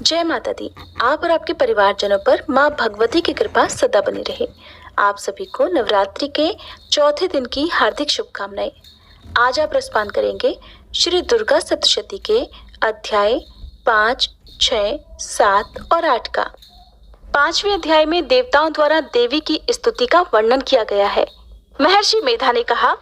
जय माता दी। आप और आपके परिवारजनों पर माँ भगवती की कृपा सदा बनी रहे। आप सभी को नवरात्रि के चौथे दिन की हार्दिक शुभकामनाएं। आज आप रसपान करेंगे श्री दुर्गा सप्तशती के अध्याय 5, 6, 7 और 8 का। 5वें अध्याय में देवताओं द्वारा देवी की स्तुति का वर्णन किया गया है। महर्षि मेधा ने कहा,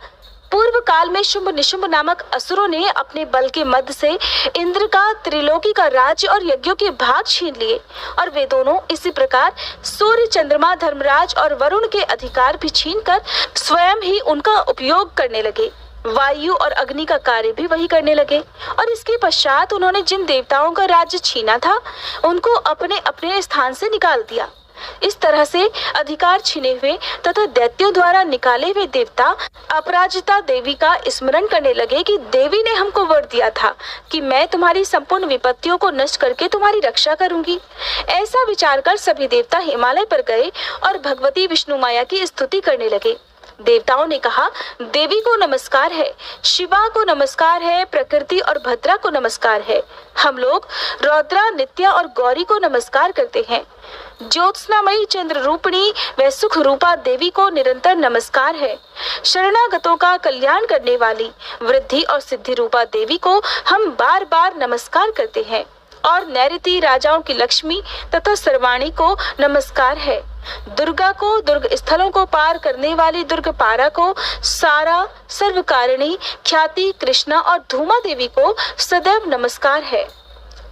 पूर्व काल में शुंभ निशुंभ नामक असुरों ने अपने बल के मद से इंद्र का, त्रिलोकी का राज्य और यज्ञों के भाग छीन लिए और वे दोनों इसी प्रकार सूर्य, चंद्रमा, धर्मराज और वरुण के अधिकार भी छीनकर स्वयं ही उनका उपयोग करने लगे। वायु और अग्नि का कार्य भी वही करने लगे और इसके पश्चात उन्होंने जिन देवताओं का राज्य छीना था उनको अपने अपने स्थान से निकाल दिया। इस तरह से अधिकार छीने हुए तथा दैत्यों द्वारा निकाले हुए देवता अपराजिता देवी का स्मरण करने लगे कि देवी ने हमको वर दिया था कि मैं तुम्हारी संपूर्ण विपत्तियों को नष्ट करके तुम्हारी रक्षा करूंगी। ऐसा विचार कर सभी देवता हिमालय पर गए और भगवती विष्णु माया की स्तुति करने लगे। देवताओं ने कहा, देवी को नमस्कार है, शिवा को नमस्कार है, प्रकृति और भद्रा को नमस्कार है। हम लोग रौद्रा, नित्या और गौरी को नमस्कार करते हैं। ज्योत्सनामयी चंद्र रूपिणी व सुख रूपा देवी को निरंतर नमस्कार है। शरणागतों का कल्याण करने वाली वृद्धि और सिद्धि रूपा देवी को हम बार बार नमस्कार करते हैं। और नैऋति राजाओं की लक्ष्मी तथा सर्वाणी को नमस्कार है। दुर्गा को, दुर्ग स्थलों को पार करने वाली दुर्ग पारा को, सारा, सर्वकारिणी, ख्याति, कृष्णा और धूमा देवी को सदैव नमस्कार है।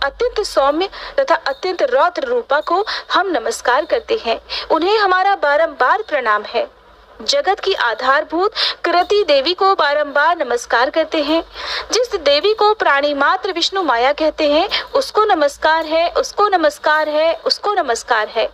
अत्यंत सौम्य तथा अत्यंत रौद्र रूपा को हम नमस्कार करते हैं। उन्हें हमारा बारंबार प्रणाम है। जगत की आधारभूत कृति देवी को बारंबार नमस्कार करते हैं। जिस देवी को प्राणी मात्र विष्णु माया कहते हैं उसको नमस्कार है, उसको नमस्कार है, उसको नमस्कार है।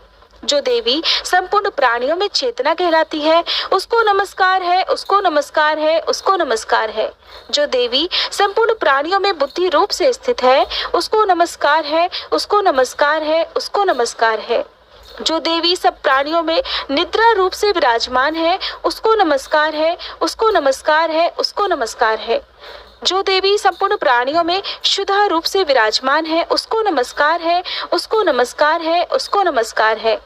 जो देवी संपूर्ण प्राणियों में चेतना कहलाती है उसको नमस्कार है, उसको नमस्कार है, उसको नमस्कार है। जो देवी संपूर्ण प्राणियों में बुद्धि रूप से स्थित है उसको नमस्कार है, उसको नमस्कार है, उसको नमस्कार है। जो देवी सब प्राणियों में निद्रा रूप से विराजमान है उसको नमस्कार है, उसको नमस्कार है, उसको नमस्कार है। जो देवी संपूर्ण प्राणियों में शुद्धा रूप से विराजमान है उसको नमस्कार है, उसको नमस्कार है, उसको नमस्कार है।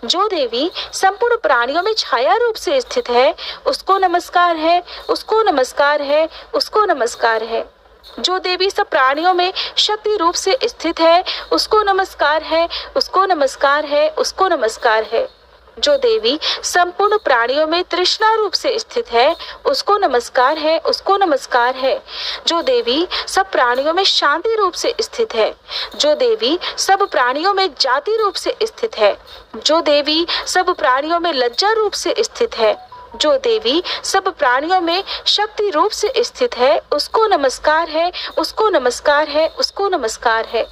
जो देवी संपूर्ण प्राणियों में छाया रूप से स्थित है उसको नमस्कार है, उसको नमस्कार है, उसको नमस्कार है। जो देवी सब प्राणियों में शक्ति रूप से स्थित है उसको नमस्कार है, उसको नमस्कार है, उसको नमस्कार है। जो देवी संपूर्ण प्राणियों में तृष्णा रूप से स्थित है उसको नमस्कार है, उसको नमस्कार है। जो देवी सब प्राणियों में शांति रूप से स्थित है, जो देवी सब प्राणियों में जाति रूप से स्थित है, जो देवी सब प्राणियों में लज्जा रूप से स्थित है, जो देवी सब प्राणियों में शक्ति रूप से स्थित है उसको नमस्कार है, उसको नमस्कार है, उसको नमस्कार है।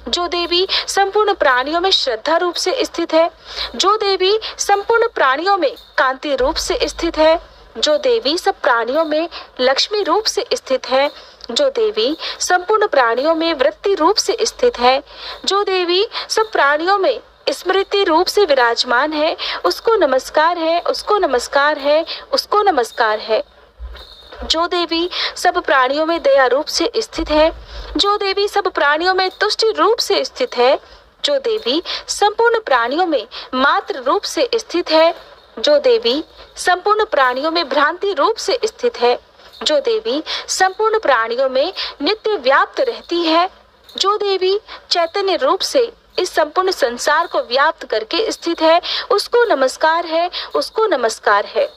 जो देवी संपूर्ण प्राणियों में श्रद्धा रूप से स्थित है, जो देवी संपूर्ण प्राणियों में कांति रूप से स्थित है, जो देवी सब प्राणियों में लक्ष्मी रूप से स्थित है, जो देवी संपूर्ण प्राणियों में वृत्ति रूप से स्थित है, जो देवी सब प्राणियों में स्मृति रूप से विराजमान है उसको नमस्कार है, उसको नमस्कार है, उसको नमस्कार है। जो देवी सब प्राणियों में दया रूप से स्थित है, जो देवी सब प्राणियों में तुष्टि रूप से स्थित है, जो देवी संपूर्ण प्राणियों में मात्र रूप से स्थित है, जो देवी संपूर्ण प्राणियों में भ्रांति रूप से स्थित है, जो देवी संपूर्ण प्राणियों में नित्य व्याप्त रहती है, जो देवी चैतन्य रूप से इस संपूर्ण संसार को व्याप्त करके स्थित है उसको नमस्कार है, उसको नमस्कार है।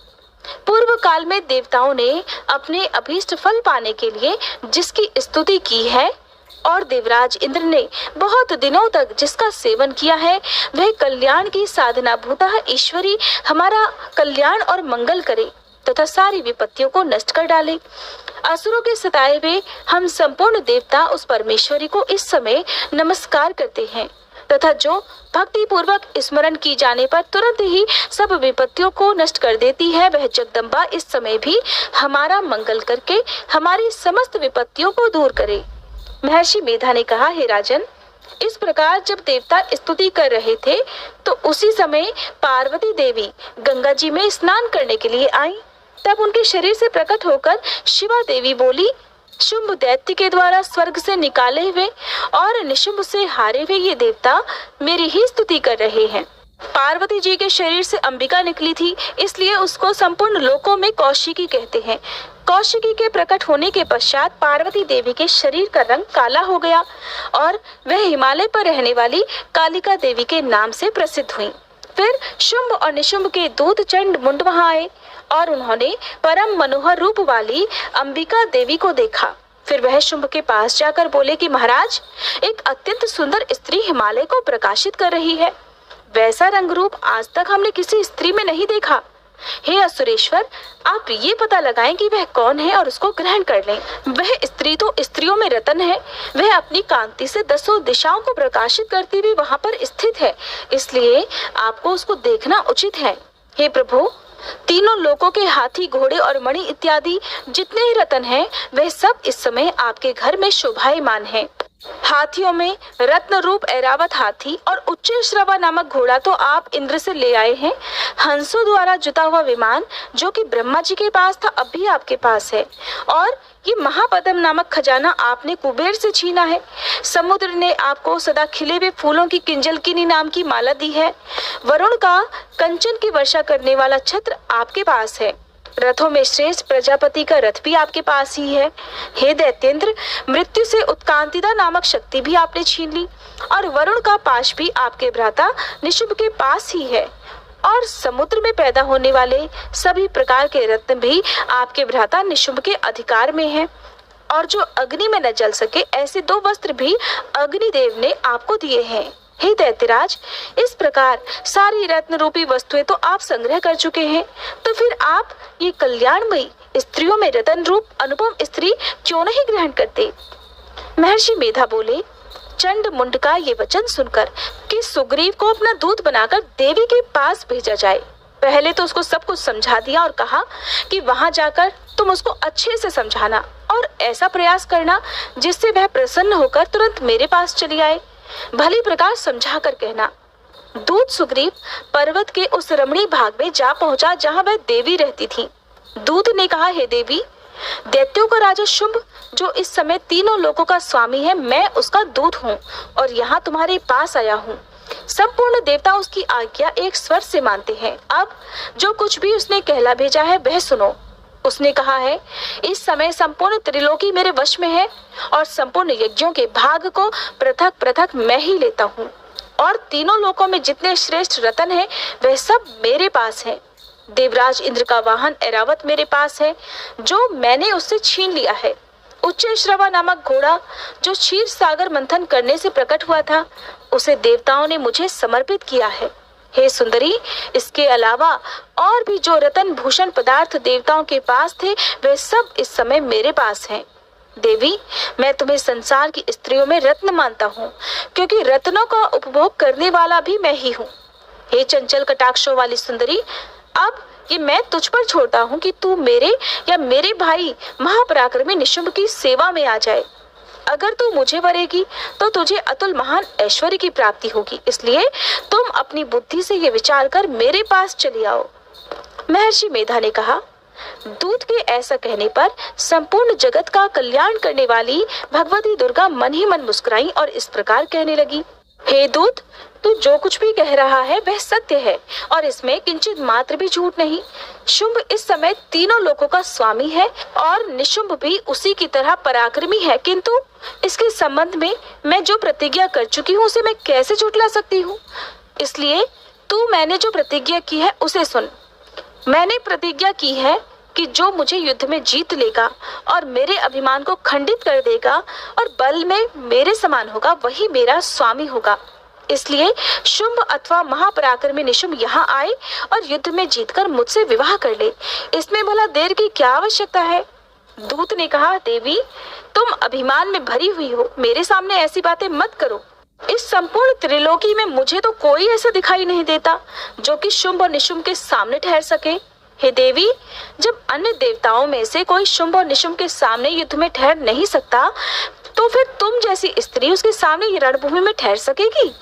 पूर्व काल में देवताओं ने अपने अभीष्ट फल पाने के लिए जिसकी स्तुति की है और देवराज इंद्र ने बहुत दिनों तक जिसका सेवन किया है वह कल्याण की साधना भूतः ईश्वरी हमारा कल्याण और मंगल करे तथा सारी विपत्तियों को नष्ट कर डाले। असुरों के सताए हुए हम संपूर्ण देवता उस परमेश्वरी को इस समय नमस्कार करते हैं तथा जो भक्ति पूर्वक स्मरण की जाने पर तुरंत ही सब विपत्तियों को नष्ट कर देती है वह जगदम्बा इस समय भी हमारा मंगल करके हमारी समस्त विपत्तियों को दूर करे। महर्षि मेधा ने कहा, हे राजन, इस प्रकार जब देवता स्तुति कर रहे थे तो उसी समय पार्वती देवी गंगा जी में स्नान करने के लिए आई। तब उनके शरीर से प्रकट होकर शिवा देवी बोली, शुंभ दैत्य के द्वारा स्वर्ग से निकाले हुए और निशुंभ से हारे हुए ये देवता मेरी ही स्तुति कर रहे हैं। पार्वती जी के शरीर से अंबिका निकली थी, इसलिए उसको संपूर्ण लोकों में कौशिकी कहते हैं। कौशिकी के प्रकट होने के पश्चात पार्वती देवी के शरीर का रंग काला हो गया और वह हिमालय पर रहने वाली कालिका देवी के नाम से प्रसिद्ध हुई। फिर शुंभ और निशुंभ के दूत चंड मुंड वहां आए और उन्होंने परम मनोहर रूप वाली अंबिका देवी को देखा। फिर वह शुंभ के पास जाकर बोले कि महाराज, एक अत्यंत सुंदर स्त्री हिमालय को प्रकाशित कर रही है। वैसा रंग रूप आज तक हमने किसी स्त्री में नहीं देखा। हे असुरेश्वर, आप ये पता लगाएं कि वह कौन है और उसको ग्रहण कर लें। वह स्त्री तो स्त्रियों में रतन है। वह अपनी कांति से 10 दिशाओं को प्रकाशित करती हुई वहां पर स्थित है, इसलिए आपको उसको देखना उचित है। हे प्रभु, तीनों लोकों के हाथी, घोड़े और मणि इत्यादि जितने ही रतन हैं, वह सब इस समय आपके घर में शोभायमान हैं। हाथियों में रत्न रूप ऐरावत हाथी और उच्च श्रवा नामक घोड़ा तो आप इंद्र से ले आए हैं। हंसों द्वारा जुता हुआ विमान जो कि ब्रह्मा जी के पास था, अब भी आपके पास है। और ये महापद्म नामक खजाना आपने कुबेर से छीना है। समुद्र ने आपको सदा खिले हुए फूलों की किंजलकिनी नाम की माला दी है। वरुण का कंचन की वर्षा करने वाला छत्र आपके पास है। रथों में श्रेष्ठ प्रजापति का रथ भी आपके पास ही है। हे दैत्येंद्र, मृत्यु से उत्कांतिदा नामक शक्ति भी आपने छीन ली और वरुण का पाश भी आपके भ्राता निशुंभ के पास ही है। और समुद्र में पैदा होने वाले सभी प्रकार के रत्न भी आपके भ्राता निशुंभ के अधिकार में हैं। और जो अग्नि में न जल सके, ऐसे 2 वस्त्र भी अग्निदेव ने आपको दिए हैं। हे दैत्यराज, इस प्रकार सारी रत्न रूपी वस्तुएं तो आप संग्रह कर चुके हैं, तो फिर आप ये कल्याणमयी स्त्रियों में रतन रूप अनुपम स्त्री क्यों नहीं ग्रहण करते? महर्षि मेधा बोले, चंड मुंड का ये वचन सुनकर कि सुग्रीव को अपना दूत बनाकर देवी के पास भेजा जाए। पहले तो उसको सब कुछ समझा दिया और कहा कि वहां जाकर तुम उसको अच्छे से समझाना और ऐसा प्रयास करना जिससे वह प्रसन्न होकर तुरंत मेरे पास चली आए। भली प्रकार समझा कर कहना। दूत सुग्रीव पर्वत के उस रमणीय भाग में जा पहुंचा जहां वह देवी रहती थी। दूत ने कहा, हे देवी, दैत्यों का राजा शुंभ जो इस समय तीनों लोकों का स्वामी है, मैं उसका दूत हूँ और यहाँ तुम्हारे पास आया हूँ। संपूर्ण देवता उसकी आज्ञा एक स्वर से मानते हैं। अब जो कुछ भी उसने कहला भेजा है वह सुनो। उसने कहा है, इस समय संपूर्ण त्रिलोकी मेरे वश में है और संपूर्ण यज्ञों के भाग को पृथक पृथक मैं ही लेता हूँ और तीनों लोकों में जितने श्रेष्ठ रतन हैं वह सब मेरे पास है। देवराज इंद्र का वाहन ऐरावत मेरे पास है जो मैंने उससे छीन लिया है। उच्च श्रवा नामक घोड़ा जो क्षीर सागर मंथन करने से प्रकट हुआ था, उसे देवताओं ने मुझे समर्पित किया है। हे सुंदरी, इसके अलावा और भी जो रतन भूषण पदार्थ देवताओं के पास थे वे सब इस समय मेरे पास हैं। देवी, मैं तुम्हें संसार की स्त्रियों में रत्न मानता हूँ, क्योंकि रत्नों का उपभोग करने वाला भी मैं ही हूँ। हे चंचल कटाक्षों वाली सुंदरी, अब ये मैं तुझ पर छोड़ता हूँ कि तू मेरे या मेरे भाई महापराक्रमी निशुंभ की सेवा में आ जाए। अगर तू मुझे वरेगी तो तुझे अतुल महान ऐश्वर्य की प्राप्ति होगी, इसलिए तुम अपनी बुद्धि से ये विचार कर मेरे पास चली आओ। महर्षि मेधा ने कहा। दूत के ऐसा कहने पर संपूर्ण जगत का कल्याण करने वाली भगवती दुर्गा मन ही मन मुस्कुराई और इस प्रकार कहने लगी, हे दूत, तू जो कुछ भी कह रहा है वह सत्य है और इसमें किंचित मात्र भी झूठ नहीं। शुंभ इस समय तीनों लोकों का स्वामी है और निशुंभ भी उसी की तरह पराक्रमी है, किंतु इसके संबंध में मैं जो प्रतिज्ञा कर चुकी हूँ उसे मैं कैसे झुठला सकती हूँ? इसलिए तू मैंने जो प्रतिज्ञा की है उसे सुन। मैंने प्रतिज्ञा की है कि जो मुझे युद्ध में जीत लेगा और मेरे अभिमान को खंडित कर देगा और बल में मेरे समान होगा, वही मेरा स्वामी होगा। इसलिए शुंभ अथवा महापराक्रमी निशुंभ यहाँ आए और युद्ध में जीतकर मुझसे विवाह कर ले। इसमें भला देर की क्या आवश्यकता है? दूत ने कहा, देवी, तुम अभिमान में भरी हुई हो, मेरे सामने ऐसी बातें मत करो। इस संपूर्ण त्रिलोकी में मुझे तो कोई ऐसा दिखाई नहीं देता जो कि शुंभ और निशुंभ के सामने ठहर सके। हे देवी, जब अन्य देवताओं में से कोई शुंभ और निशुंभ के सामने युद्ध में ठहर नहीं सकता, तो फिर तुम जैसी स्त्री उसके सामने ये रणभूमि में ठहर सकेगी?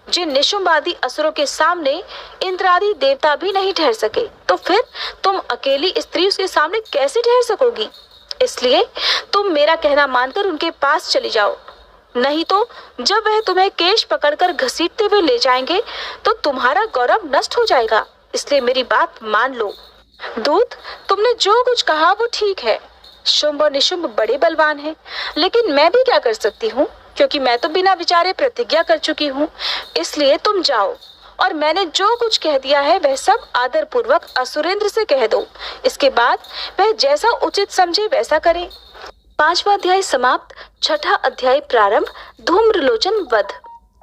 जिन निशुंभ आदि असुरों के सामने इंद्र आदि देवता भी नहीं ठहर सके, तो फिर तुम अकेली स्त्री उसके सामने कैसे ठहर सकोगी? इसलिए तुम मेरा कहना मानकर उनके पास चली जाओ, नहीं तो जब वह तुम्हें केश पकड़कर घसीटते हुए ले जाएंगे तो तुम्हारा गौरव नष्ट हो जाएगा। इसलिए मेरी बात मान लो। दूत, तुमने जो कुछ कहा वो ठीक है। शुंभ और निशुंभ बड़े बलवान हैं, लेकिन मैं भी क्या कर सकती हूँ, क्योंकि मैं तो बिना विचारे प्रतिज्ञा कर चुकी हूँ। इसलिए तुम जाओ और मैंने जो कुछ कह दिया है वह सब आदर पूर्वक असुरेंद्र से कह दो। इसके बाद वह जैसा उचित समझे वैसा करे। 5वां अध्याय समाप्त। 6ठा अध्याय प्रारंभ। धूम्रलोचन वध।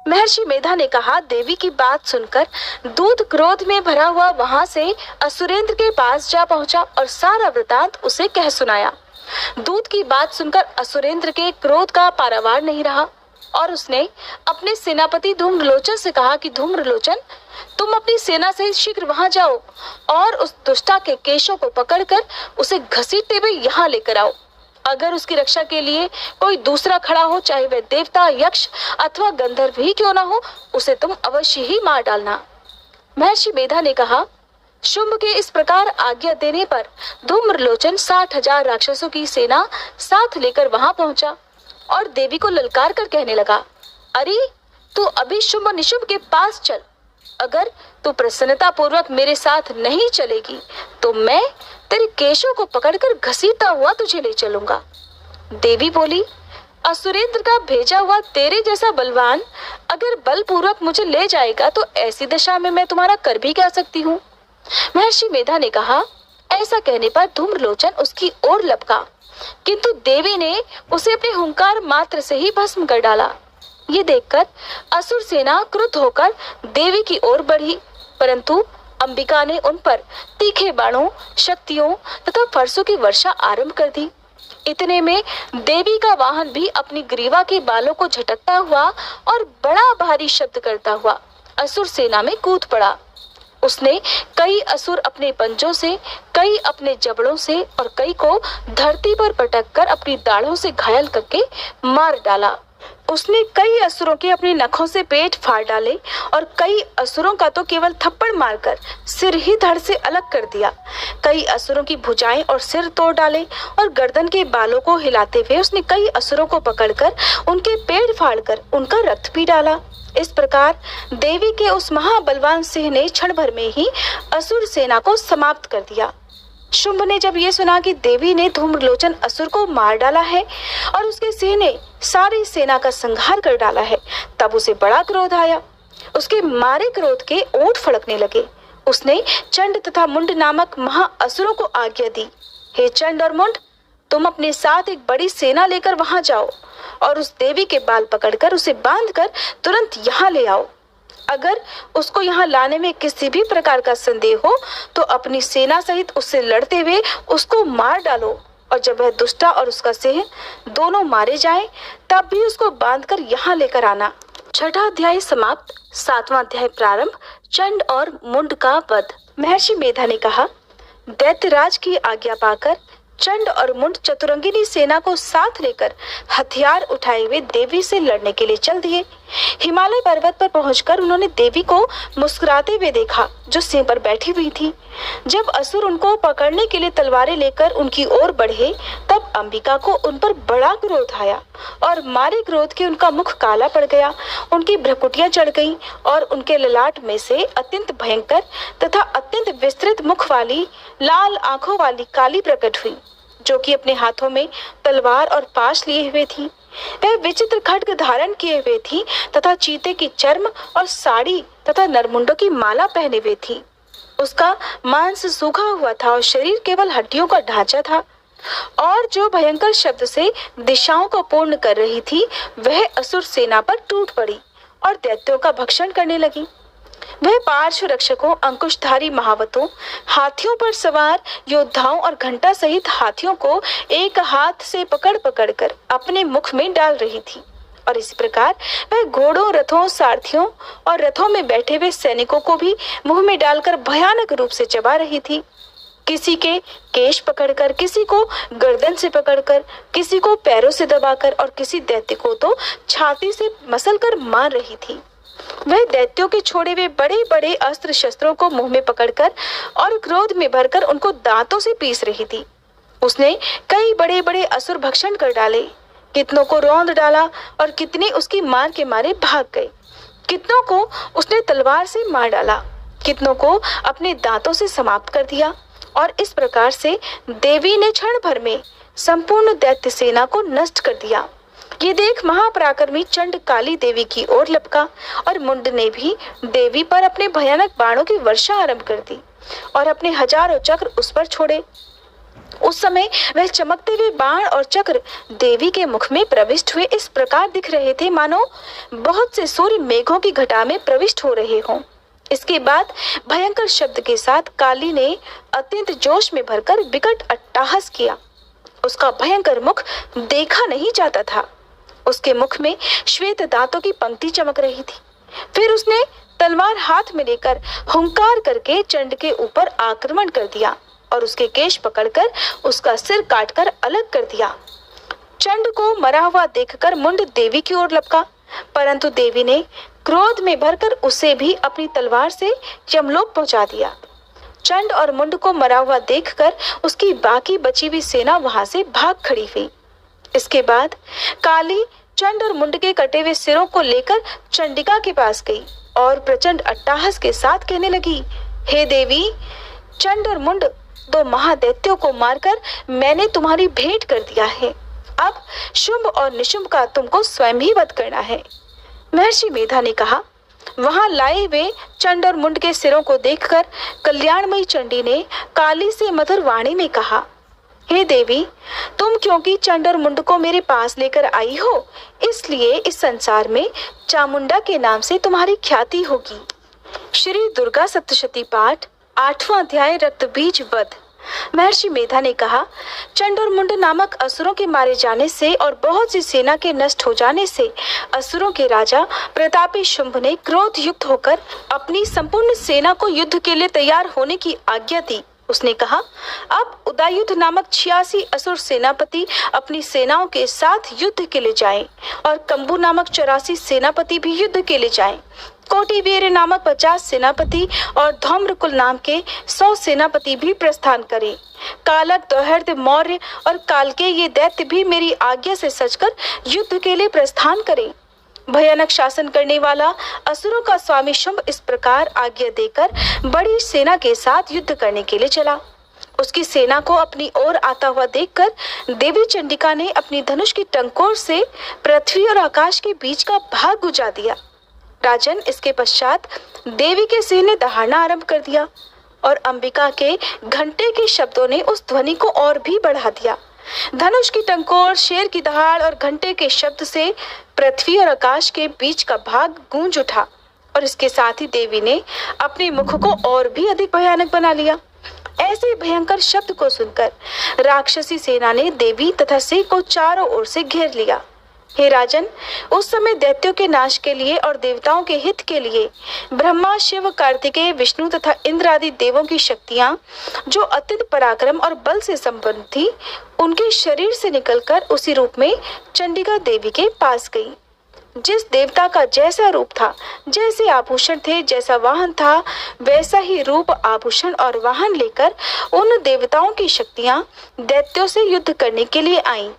महर्षि मेधा ने कहा, देवी की बात सुनकर दूत क्रोध में भरा हुआ वहां से असुरेंद्र के पास जा पहुंचा और सारा वृतांत उसे कह सुनाया। दूत की बात सुनकर असुरेंद्र के क्रोध का पारावार नहीं रहा और उसने अपने सेनापति धूम्रलोचन से कहा कि धूम्रलोचन, तुम अपनी सेना से शीघ्र वहां जाओ और उस दुष्टा के केशों को पकड़कर उसे घसीटते हुए यहाँ लेकर आओ। अगर उसकी रक्षा के लिए कोई दूसरा खड़ा हो, चाहे वह देवता, यक्ष अथवा गंधर्व ही क्यों ना हो, उसे तुम अवश्य ही मार डालना। महर्षि मेधा ने कहा, शुंभ के इस प्रकार आज्ञा देने पर धूम्रलोचन 60,000 राक्षसों की सेना साथ लेकर वहां पहुंचा और देवी को ललकार कर कहने लगा, अरे तू अभी शुंभ और निशुंभ के पास चल। अगर तू प्रसन्नता पूर्वक मेरे साथ नहीं चलेगी तो मैं तेरे केशों को पकड़कर घसीटता हुआ तुझे ले चलूंगा। देवी बोली, असुरेंद्र का भेजा हुआ तेरे जैसा बलवान अगर बलपूर्वक मुझे ले जाएगा तो ऐसी दशा में मैं तुम्हारा कर भी क्या सकती हूँ। महर्षि मेधा ने कहा। ऐसा कहने पर धूम्रलोचन उसकी ओर लपका, किंतु देवी ने उसे अपने हुंकार मात्र से ही भस्म कर डाला। ये देखकर असुर सेना क्रुद्ध होकर देवी की ओर बढ़ी, परंतु अंबिका ने उन पर तीखे बाणों, शक्तियों तथा फरसों की वर्षा आरंभ कर दी। इतने में देवी का वाहन भी अपनी ग्रीवा के बालों को झटकता हुआ और बड़ा भारी शब्द करता हुआ असुर सेना में कूद पड़ा। उसने कई असुर अपने पंजों से, कई अपने जबड़ों से और कई को धरती पर पटक कर अपनी दाढ़ों से घायल करके मार डाला। उसने कई असुरों के अपने नखों से पेट फाड़ डाले और कई असुरों का तो केवल थप्पड़ मारकर सिर ही धड़ से अलग कर दिया। कई असुरों की भुजाएं और सिर तोड़ डाले और गर्दन के बालों को हिलाते हुए उसने कई असुरों को पकड़कर उनके पेड़ फाड़कर उनका रक्त पी डाला। इस प्रकार देवी के उस महाबलवान सिंह ने क्षण भर में ही असुर सेना को समाप्त कर दिया। शुंभ ने जब ये सुना कि देवी ने धूम्रलोचन असुर को मार डाला है और उसके सिंह ने सारी सेना का संहार कर डाला है, तब उसे बड़ा क्रोध आया। उसके मारे क्रोध के ओंठ फड़कने लगे। उसने चंड तथा मुंड नामक महाअसुरों को आज्ञा दी, हे चंड और मुंड, तुम अपने साथ एक बड़ी सेना लेकर वहां जाओ और उस देवी के बाल पकड़कर उसे बांधकर तुरंत यहाँ ले आओ। अगर उसको यहाँ लाने में किसी भी प्रकार का संदेह हो तो अपनी सेना सहित उससे लड़ते हुए उसको मार डालो और जब वह दुष्टा और उसका सिंह दोनों मारे जाएं, तब भी उसको बांधकर यहाँ लेकर आना। 6ठा अध्याय समाप्त। 7वां अध्याय प्रारंभ। चंड और मुंड का वध। महर्षि मेधा ने कहा, दैत्यराज की आज्ञा पाकर चंड और मुंड चतुरंगिनी सेना को साथ लेकर हथियार उठाए हुए देवी से लड़ने के लिए चल दिए। हिमालय पर्वत पर पहुंचकर उन्होंने देवी को मुस्कुराते हुए देखा, जो सिंह पर बैठी हुई थी। जब असुर उनको पकड़ने के लिए तलवारें लेकर उनकी ओर बढ़े, तब अंबिका को उन पर बड़ा क्रोध आया और मारे क्रोध के उनका मुख काला पड़ गया, उनकी भ्रुकुटियां चढ़ गईं और उनके ललाट में से अत्यंत भयंकर तथा अत्यंत विस्तृत मुख वाली लाल आंखों वाली काली प्रकट हुई, जो कि अपने हाथों में तलवार और पाश लिए हुए थी। वह विचित्र खड्ग धारण किए हुए थी तथा चीते की चर्म और साड़ी तथा नरमुंडों की माला पहने हुए थी। उसका मांस सूखा हुआ था और शरीर केवल हड्डियों का ढांचा था। और जो भयंकर शब्द से दिशाओं को पूर्ण कर रही थी, वह असुर सेना पर टूट पड़ी और दैत्यों का भक्षण करने लगी। वह पार्श्व रक्षकों, अंकुशधारी महावतों, हाथियों पर सवार योद्धाओं और घंटा सहित हाथियों को एक हाथ से पकड़ पकड़ कर अपने मुख में डाल रही थी और इस प्रकार वह घोड़ों, रथों, सारथियों और रथों में बैठे हुए सैनिकों को भी मुंह में डालकर भयानक रूप से चबा रही थी। किसी के केश पकड़कर, किसी को गर्दन से पकड़कर, किसी को पैरों से दबाकर और किसी दैत्य को तो छाती से मसलकर मार रही थी। वह दैत्यों के छोड़े हुए बड़े बड़े अस्त्र शस्त्रों को मुंह में पकड़कर और क्रोध में भरकर उनको दांतों से पीस रही थी। उसने कई बड़े बड़े असुर भक्षण कर डाले, कितनों को रौंद डाला और कितने उसकी मार के मारे भाग गए। कितनों को उसने तलवार से मार डाला, कितनों को अपने दांतों से समाप्त कर दिया। और इस प्रकार से देवी ने क्षण भर में संपूर्ण दैत्य सेना को नष्ट कर दिया। ये देख महापराक्रमी चंड काली देवी की ओर लपका और मुंड ने भी देवी पर अपने भयानक बाणों की वर्षा आरंभ कर दी और अपने हजारों चक्र उस पर छोड़े। उस समय वह चमकते हुए बाण और चक्र देवी के मुख में प्रविष्ट हुए इस प्रकार दिख रहे थे मानो बहुत से सूर्य मेघों की घटा में प्रविष्ट हो रहे हों। इसके बाद भयंकर शब्द के साथ काली ने अत्यंत जोश में भरकर विकट अट्टहास किया। उसका भयंकर मुख देखा नहीं जाता था। उसके मुख में श्वेत दांतों की पंक्ति चमक रही थी। फिर उसने तलवार हाथ में लेकर हुंकार करके चंड के ऊपर आक्रमण कर दिया और उसके केश पकड़कर उसका सिर काटकर अलग कर दिया। चंड को मरा हुआ देखकर मुंड देवी की ओर लपका, परंतु देवी ने क्रोध में भरकर उसे भी अपनी तलवार से यमलोक पहुंचा दिया। चंड और मुंड को मरा हुआ देखकर उसकी बाकी बची हुई सेना वहां से भाग खड़ी हुई। इसके बाद काली चंड और मुंड के कटे हुए सिरों को लेकर चंडिका के पास गई और प्रचंड अट्टहास के साथ कहने लगी, हे देवी, चंड और मुंड दो महादैत्यों को मारकर मैंने तुम्हारी भेंट कर दिया है। अब शुंभ और निशुंभ का तुमको स्वयं ही वध करना है। महर्षि मेधा ने कहा। वहां लाए हुए चंड और मुंड के सिरों को देखकर कल्याणमयी चंडी ने काली से मधुर वाणी में कहा, हे देवी, तुम क्योंकि चंड और मुंड को मेरे पास लेकर आई हो, इसलिए इस संसार में चामुंडा के नाम से तुम्हारी ख्याति होगी। श्री दुर्गा सप्तशती पाठ 8वां अध्याय रक्त बीज वध। महर्षि मेधा ने कहा, चंड और मुंड नामक असुरों के मारे जाने से और बहुत सी सेना के नष्ट हो जाने से असुरों के राजा प्रतापी शुंभ ने क्रोध युक्त होकर अपनी संपूर्ण सेना को युद्ध के लिए तैयार होने की आज्ञा दी। उसने कहा, अब उदयुद्ध नामक 86 असुर सेनापति अपनी सेनाओं के साथ युद्ध के लिए जाएं और कंबु नामक 84 सेनापति भी युद्ध के लिए जाएं। कोटिवीर नामक 50 सेनापति और धौम्रकुल नाम के 100 सेनापति भी प्रस्थान करें। कालक, दोहर्द, मौर्य और कालके ये दैत्य भी मेरी आज्ञा से सजकर युद्ध के लिए प्रस्थान करें। भयानक शासन करने वाला असुरों का स्वामी शुंभ इस प्रकार आज्ञा देकर बड़ी सेना के साथ युद्ध करने के लिए चला। उसकी सेना को अपनी ओर आता हुआ देखकर देवी चंडिका ने अपनी धनुष की टंकोर से पृथ्वी और आकाश के बीच का भाग गुजा दिया। राजन, इसके पश्चात देवी के सिंह ने दहाड़ना आरंभ कर दिया और अंबिका के घंटे के शब्दों ने उस ध्वनि को और भी बढ़ा दिया। धनुष की टंकोर, शेर की दहाड़ और घंटे के शब्द से पृथ्वी और आकाश के बीच का भाग गूंज उठा और इसके साथ ही देवी ने अपने मुख को और भी अधिक भयानक बना लिया। ऐसे भयंकर शब्द को सुनकर राक्षसी सेना ने देवी तथा सिंह को चारों ओर से घेर लिया। हे राजन, उस समय दैत्यों के नाश के लिए और देवताओं के हित के लिए ब्रह्मा, शिव, कार्तिकेय, विष्णु तथा इंद्र आदि देवों की शक्तियां जो अत्यंत पराक्रम और बल से संपन्न थी, उनके शरीर से निकलकर उसी रूप में चंडिका देवी के पास गई। जिस देवता का जैसा रूप था, जैसे आभूषण थे, जैसा वाहन था, वैसा ही रूप, आभूषण और वाहन लेकर उन देवताओं की शक्तियां दैत्यों से युद्ध करने के लिए आईं।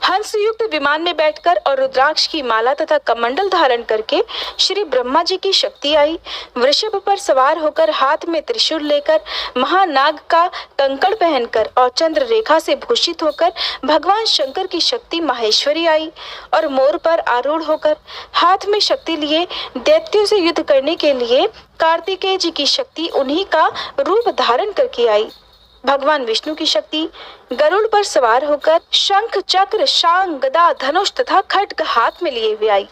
हंस युक्त विमान में बैठकर और रुद्राक्ष की माला तथा कमंडल धारण करके श्री ब्रह्मा जी की शक्ति आई। वृषभ पर सवार होकर, हाथ में त्रिशूल लेकर, महानाग का कंकड़ पहनकर और चंद्र रेखा से भूषित होकर भगवान शंकर की शक्ति माहेश्वरी आई और मोर पर आरूढ़ होकर हाथ में शक्ति लिए दैत्यों से युद्ध करने के लिए कार्तिकेय जी की शक्ति उन्हीं का रूप धारण करके आई। भगवान विष्णु की शक्ति गरुड़ पर सवार होकर शंख, चक्र, शांग, गदा, धनुष तथा खड्ग हाथ में लिए हुए आई।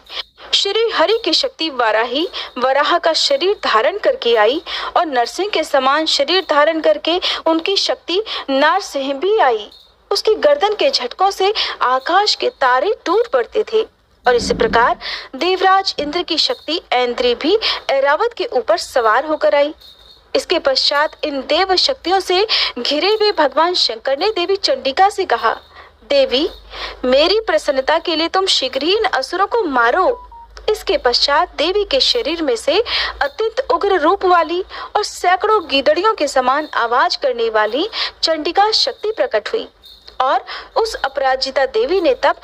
श्री हरि की शक्ति वाराही वराह का शरीर धारण करके आई और नरसिंह के समान शरीर धारण करके उनकी शक्ति नारसिंह भी आई। उसकी गर्दन के झटकों से आकाश के तारे टूट पड़ते थे और इसी प्रकार देवराज इंद्र की शक्ति ऐन्द्री भी ऐरावत के ऊपर सवार होकर आई। इसके पश्चात इन देव शक्तियों से घिरे हुए भगवान शंकर ने देवी चंडिका से कहा, देवी, मेरी प्रसन्नता के लिए तुम शीघ्र ही इन असुरों को मारो। इसके पश्चात देवी के शरीर में से अत्यंत उग्र रूप वाली और सैकड़ों गीदड़ियों के समान आवाज करने वाली चंडिका शक्ति प्रकट हुई और उस अपराजिता देवी ने तब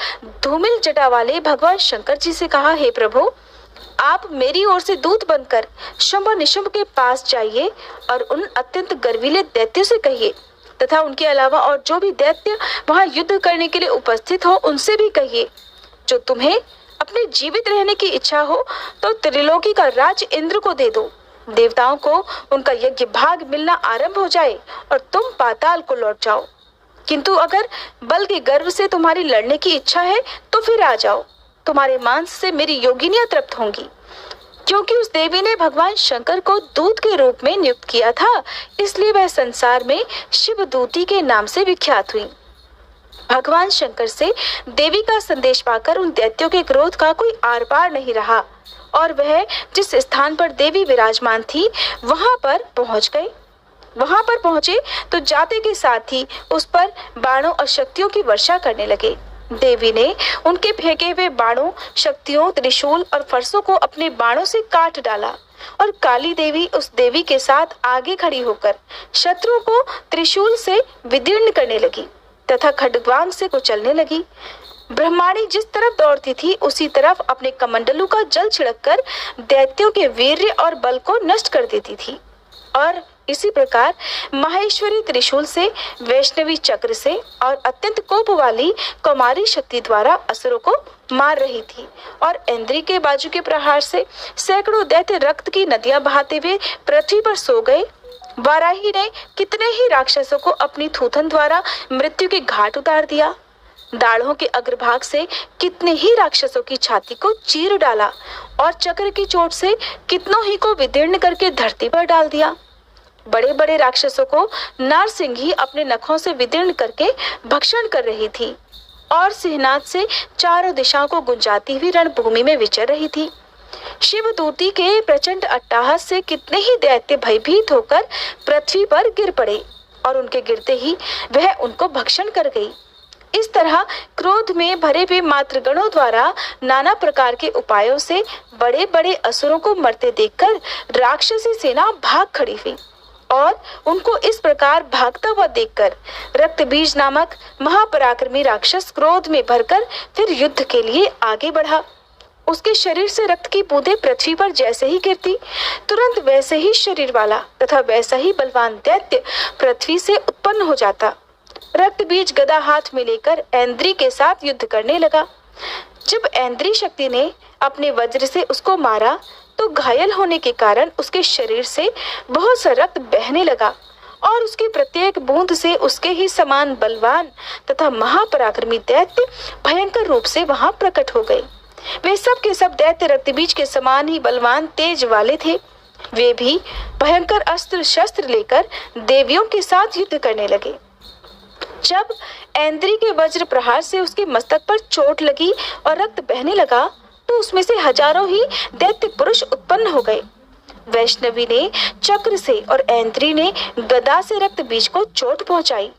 धूमिल जटा वाले भगवान शंकर जी से कहा, हे प्रभु, आप मेरी ओर से दूत बनकर शुंभ निशुंभ के पास जाइए और उन अत्यंत गर्वीले दैत्यों से कहिए तथा उनके अलावा और जो भी दैत्य वहां युद्ध करने के लिए उपस्थित हो उनसे भी कहिए, जो तुम्हें अपने जीवित रहने की इच्छा हो तो त्रिलोकी का राज इंद्र को दे दो। देवताओं को उनका यज्ञ भाग मिलना आरंभ हो जाए और तुम पाताल को लौट जाओ। किंतु अगर बल के गर्व से तुम्हारी लड़ने की इच्छा है तो फिर आ जाओ, तुम्हारे मांस से मेरी योगिनियां तृप्त होंगी। क्योंकि उस देवी ने भगवान शंकर को दूत के रूप में नियुक्त किया था, इसलिए वह संसार में शिव दूती के नाम से विख्यात हुई। भगवान शंकर से देवी का संदेश पाकर उन दैत्यों के क्रोध का कोई आर पार नहीं रहा और वह जिस स्थान पर देवी विराजमान थी वहां पर पहुंच गए। वहां पर पहुंचे तो जाते के साथ ही उस पर बाणों और शक्तियों की वर्षा करने लगे। देवी ने उनके फेंके हुए बाणों, शक्तियों, त्रिशूल और फरसों को अपने बाणों से काट डाला और काली देवी उस देवी के साथ आगे खड़ी होकर शत्रुओं को त्रिशूल से विदीर्ण करने लगी तथा खड्गवांग से कुचलने लगी। ब्रह्माणी जिस तरफ दौड़ती थी उसी तरफ अपने कमंडलू का जल छिड़ककर दैत्यों के वीर्य और बल को नष्ट कर देती थी और इसी प्रकार माहेश्वरी त्रिशूल से, वैष्णवी चक्र से और अत्यंत कोप वाली कौमारी शक्ति द्वारा असुरों को मार रही थी और इंद्री के बाजू के प्रहार से सैकड़ों दैत्य रक्त की नदियां बहाते हुए पृथ्वी पर सो गए। वाराही ने कितने ही राक्षसों को अपनी थूथन द्वारा मृत्यु के घाट उतार दिया। दाढ़ों के अग्रभाग से कितने ही राक्षसों की छाती को चीर डाला और चक्र की चोट से कितनों ही को विदीर्ण करके धरती पर डाल दिया। बड़े बड़े राक्षसों को नारसिंही अपने नखों से विदीर्ण करके भक्षण कर रही थी और सिंहनाद से चारों दिशाओं को गुंजाती हुई रणभूमि में विचर रही थी। शिवदूती के प्रचंड अट्टहास से कितने ही दैत्य भयभीत होकर पृथ्वी पर गिर पड़े और उनके गिरते ही वह उनको भक्षण कर गई। इस तरह क्रोध में भरे हुए मातृगणों द्वारा नाना प्रकार के उपायों से बड़े बड़े असुरों को मरते देखकर राक्षसी सेना भाग खड़ी हुई और उनको इस प्रकार भागता हुआ देखकर रक्तबीज नामक महापराक्रमी राक्षस क्रोध में भरकर फिर युद्ध के लिए आगे बढ़ा। उसके शरीर से रक्त की बूंदें पृथ्वी पर जैसे ही गिरती, तुरंत वैसे ही शरीर वाला तथा वैसा ही बलवान दैत्य पृथ्वी से उत्पन्न हो जाता। रक्त बीज गदा हाथ में लेकर ऐन्द्री के साथ युद्ध करने लगा। जब ऐन्द्री शक्ति ने अपने वज्र से उसको मारा तो घायल होने के कारण उसके शरीर से बहुत सा रक्त बहने लगा और उसकी प्रत्येक बूंद से उसके ही समान बलवान तथा महापराक्रमी दैत्य भयंकर रूप से वहां प्रकट हो गए। वे सब के सब दैत्य रक्तबीज के समान ही बलवान तेज वाले थे। वे भी भयंकर अस्त्र शस्त्र लेकर देवियों के साथ युद्ध करने लगे। जब ऐन्द्री के वज्र प्रहार से उसके मस्तक पर चोट लगी और रक्त बहने लगा तो उसमें से हजारों ही दैत्य पुरुष उत्पन्न हो गए। वैष्णवी ने चक्र से और ऐन्द्री ने गदा से रक्त बीज को चोट पहुंचाई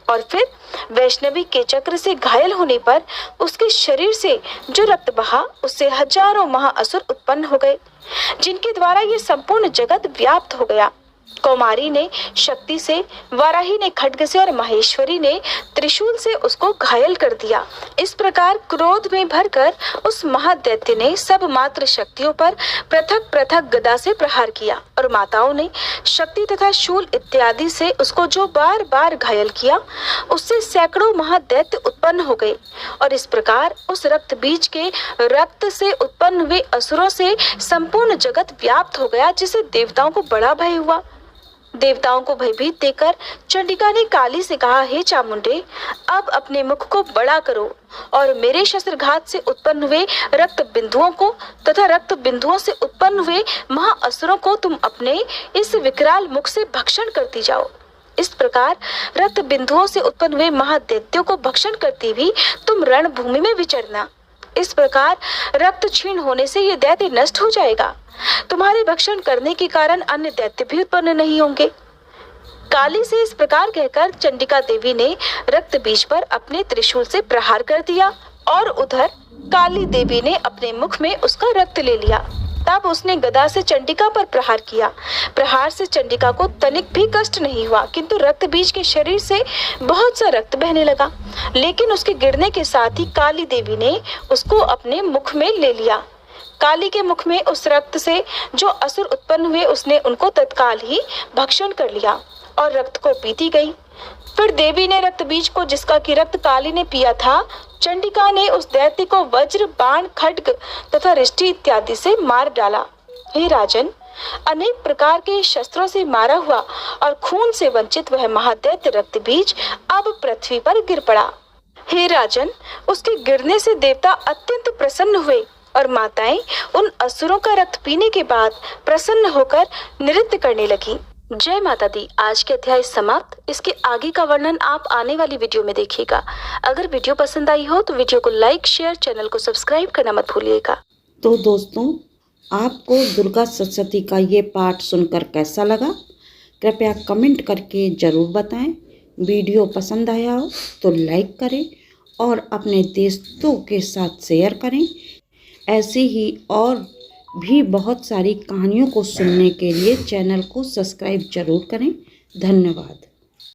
और फिर वैष्णवी के चक्र से घायल होने पर उसके शरीर से जो रक्त बहा उससे हजारों महाअसुर उत्पन्न हो गए, जिनके द्वारा ये संपूर्ण जगत व्याप्त हो गया। कौमारी ने शक्ति से, वाराही ने खड्ग से और माहेश्वरी ने त्रिशूल से उसको घायल कर दिया। इस प्रकार क्रोध में भरकर उस महादैत्य ने सब मात्र शक्तियों पर पृथक पृथक गदा से प्रहार किया और माताओं ने शक्ति तथा शूल इत्यादि से उसको जो बार बार घायल किया, उससे सैकड़ों महादैत्य उत्पन्न हो गए और इस प्रकार उस रक्त बीज के रक्त से उत्पन्न हुए असुरों से संपूर्ण जगत व्याप्त हो गया, जिससे देवताओं को बड़ा भय हुआ। देवताओं को भयभीत देखकर चंडिका ने काली से कहा, हे चामुंडे, अब अपने मुख को बड़ा करो और मेरे शस्त्रघात से उत्पन्न हुए रक्त बिंदुओं को तथा रक्त बिंदुओं से उत्पन्न हुए महाअसुरों को तुम अपने इस विकराल मुख से भक्षण करती जाओ। इस प्रकार रक्त बिंदुओं से उत्पन्न हुए महादैत्यों को भक्षण करती हुई तुम रणभूमि में विचरना। इस प्रकार रक्त क्षीण होने से ये दैत्य नष्ट हो जाएगा। तुम्हारे भक्षण करने के कारण अन्य दैत्य भी उत्पन्न नहीं होंगे। काली से इस प्रकार कहकर चंडिका देवी ने रक्त बीज पर अपने त्रिशूल से प्रहार कर दिया और उधर काली देवी ने अपने मुख में उसका रक्त ले लिया। तब उसने गदा से चंडिका पर प्रहार किया। प्रहार से चंडिका को तनिक भी कष्ट नहीं हुआ, किंतु रक्त बीज के शरीर से बहुत सा रक्त बहने लगा। लेकिन उसके गिरने के साथ ही काली देवी ने उसको अपने मुख में ले लिया। काली के मुख में उस रक्त से जो असुर उत्पन्न हुए, उसने उनको तत्काल ही भक्षण कर लिया और रक्त को पीती गई। फिर देवी ने रक्त बीज को, जिसका कि रक्त काली ने पिया था, चंडिका ने उस दैत्य को वज्र, बाण, खड्ग तथा रिष्टि इत्यादि से मार डाला। हे राजन, अनेक प्रकार के शस्त्रों से मारा हुआ और खून से वंचित वह महादैत्य रक्त बीज अब पृथ्वी पर गिर पड़ा। हे राजन, उसके गिरने से देवता अत्यंत प्रसन्न हुए और माताएं उन असुरों का रक्त पीने के बाद प्रसन्न होकर नृत्य करने लगी। जय माता दी। आज के अध्याय समाप्त। इसके आगे का वर्णन आप आने वाली वीडियो में देखिएगा। अगर वीडियो पसंद आई हो तो वीडियो को लाइक, शेयर, चैनल को सब्सक्राइब करना मत भूलिएगा। तो दोस्तों, आपको दुर्गा सप्तशती का ये पाठ सुनकर कैसा लगा, कृपया कमेंट करके ज़रूर बताएं। वीडियो पसंद आया हो तो लाइक करें और अपने दोस्तों के साथ शेयर करें। ऐसे ही और भी बहुत सारी कहानियों को सुनने के लिए चैनल को सब्सक्राइब जरूर करें। धन्यवाद।